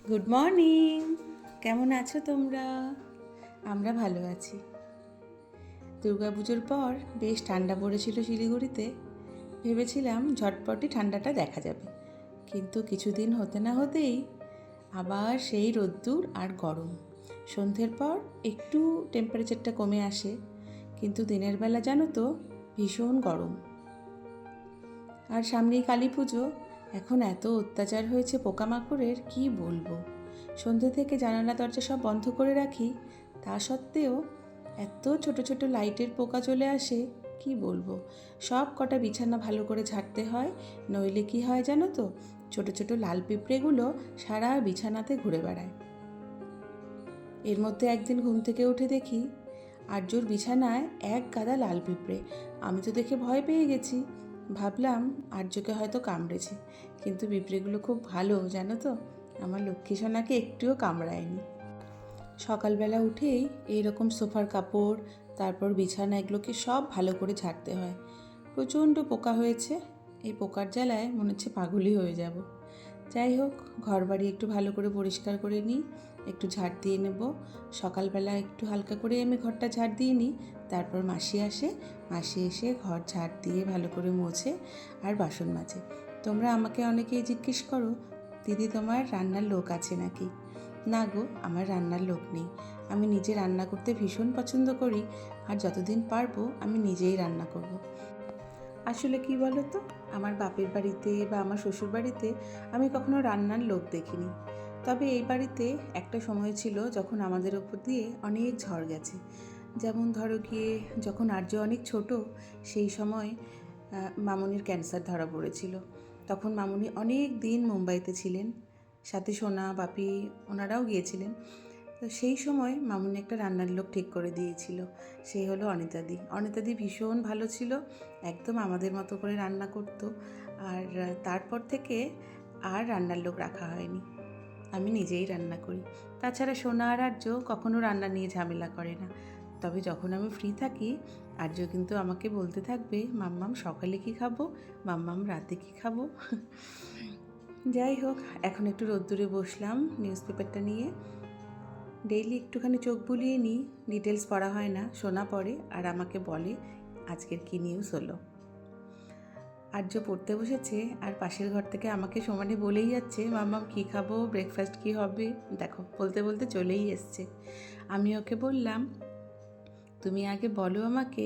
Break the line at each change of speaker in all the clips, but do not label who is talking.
Good morning. কেমন আছো তোমরা? আমরা ভালো আছি। দুর্গাপুজোর পর বেশ ঠান্ডা পড়েছিল শিলিগুড়িতে। ভেবেছিলাম ঝটপটই ঠান্ডাটা দেখা যাবে, কিন্তু কিছুদিন হতে না হতেই আবার সেই রোদ্দুর আর গরম। সন্ধ্যের পর একটু টেম্পারেচারটা কমে আসে, কিন্তু দিনের বেলা জানো তো ভীষণ গরম। আর সামনেই কালী পুজো। এখন এত অত্যাচার হয়েছে পোকামাকড়ের, কি বলবো। সন্ধ্যে থেকে জানালা দরজা সব বন্ধ করে রাখি, তা সত্ত্বেও এত ছোট ছোট লাইটের পোকা চলে আসে, কি বলবো। সব কটা বিছানা ভালো করে ঝাড়তে হয়, নইলে কি হয় জানো তো, ছোট ছোট লাল পিঁপড়েগুলো সারা বিছানাতে ঘুরে বেড়ায়। এর মধ্যে একদিন ঘুম থেকে উঠে দেখি আর্যর বিছানায় এক গাদা লাল পিঁপড়ে। আমি তো দেখে ভয় পেয়ে গেছি, ভাবলাম আর্যকে হয়তো কামড়েছে, কিন্তু পিঁপড়েগুলো খুব ভালো জানো তো, আমার লক্ষ্মী সোনাকে একটুও কামড়ায়নি। সকালবেলা উঠেই এইরকম সোফার কাপড়, তারপর বিছানা, এগুলোকে সব ভালো করে ঝাড়তে হয়। প্রচণ্ড পোকা হয়েছে, এই পোকার জ্বালায় মনে হচ্ছে পাগলই হয়ে যাব। যাই হোক, ঘর বাড়ি একটু ভালো করে পরিষ্কার করে নিই, একটু ঝাড় দিয়ে নেব। সকালবেলা একটু হালকা করে আমি ঘরটা ঝাড় দিয়ে নিই, তারপর মাসি আসে, মাসি এসে ঘর ঝাড় দিয়ে ভালো করে মোছে আর বাসন মাজে। তোমরা আমাকে অনেকেই জিজ্ঞেস করো, দিদি তোমার রান্নার লোক আছে নাকি? না গো, আমার রান্নার লোক নেই। আমি নিজে রান্না করতে ভীষণ পছন্দ করি, আর যতদিন পারবো আমি নিজেই রান্না করব। আসলে কি বলো তো, আমার বাপের বাড়িতে বা আমার শ্বশুর বাড়িতে আমি কখনো রান্নার লোক দেখিনি। তবে এই বাড়িতে একটা সময় ছিল যখন আমাদের ওপর দিয়ে অনেক ঝড় গেছে। যেমন ধরো গিয়ে, যখন আর্য অনেক ছোট, সেই সময় মামুনির ক্যান্সার ধরা পড়েছিল। তখন মামুনি অনেক দিন মুম্বাইতে ছিলেন, সাথে সোনা বাপি ওনারাও গিয়েছিলেন। তো সেই সময় মামুনি একটা রান্নার লোক ঠিক করে দিয়েছিল, সেই হলো অনিতাদি। অনিতাদি ভীষণ ভালো ছিল, একদম আমাদের মতো করে রান্না করতো। আর তারপর থেকে আর রান্নার লোক রাখা হয়নি, আমি নিজেই রান্না করি। তাছাড়া সোনা আর আর্য কখনো রান্না নিয়ে ঝামেলা করে না। তবে যখন আমি ফ্রি থাকি, আর্য কিন্তু আমাকে বলতে থাকবে, মাম্মাম সকালে কী খাবো, মাম্মাম রাতে কী খাবো। যাই হোক, এখন একটু রোদ্দুরে বসলাম নিউজ পেপারটা নিয়ে। ডেইলি একটুখানি চোখ বুলিয়ে নিই, ডিটেলস পড়া হয় না, শোনা পড়ে আর আমাকে বলে আজকের কী নিউজ হলো। আর্য পড়তে বসেছে আর পাশের ঘর থেকে আমাকে সমানে বলেই যাচ্ছে, মাম্মাম কী খাবো, ব্রেকফাস্ট কী হবে। দেখো, বলতে বলতে চলেই এসছে। আমি ওকে বললাম, তুমি আগে বলো আমাকে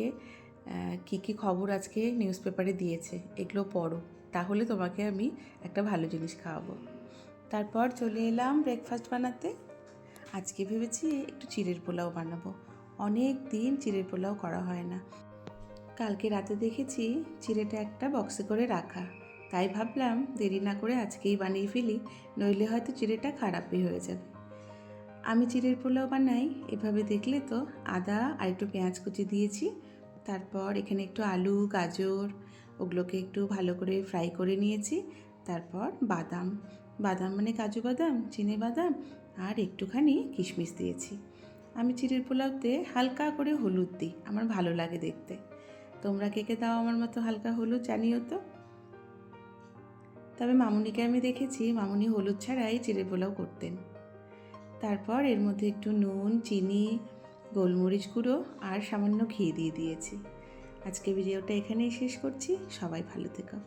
কী কী খবর আজকে নিউজ পেপারে দিয়েছে, এগুলো পড়ো, তাহলে তোমাকে আমি একটা ভালো জিনিস খাওয়াবো। তারপর চলে এলাম ব্রেকফাস্ট বানাতে। আজকে ভেবেছি একটু চিড়ের পোলাও বানাবো, অনেক দিন চিড়ের পোলাও করা হয় না। কালকে রাতে দেখেছি চিড়েটা একটা বক্সে করে রাখা, তাই ভাবলাম দেরি না করে আজকেই বানিয়ে ফেলি, নইলে হয়তো চিড়েটা খারাপই হয়ে যাবে। আমি চিড়ের পোলাও বানাই এভাবে, দেখলে তো। আদা আর একটু পেঁয়াজ কুচি দিয়েছি, তারপর এখানে একটু আলু গাজর ওগুলোকে একটু ভালো করে ফ্রাই করে নিয়েছি। তারপর বাদাম, বাদাম মানে কাজু বাদাম, চিনে বাদাম আর একটুখানি কিশমিশ দিয়েছি। আমি চিড়ের পোলাওতে হালকা করে হলুদ দিই, আমার ভালো লাগে দেখতে। তোমরা কে কে দাও আমার মতো হালকা হলুদ, জানিও তো। তবে মামুনিকে আমি দেখেছি মামুনি হলুদ ছাড়াই চিড়ের পোলাও করতেন। তারপর এর মধ্যে একটু নুন, চিনি, গোলমরিচ গুঁড়ো আর সামান্য ঘি দিয়ে দিয়েছি। আজকে ভিডিওটা এখানেই শেষ করছি, সবাই ভালো থেকো।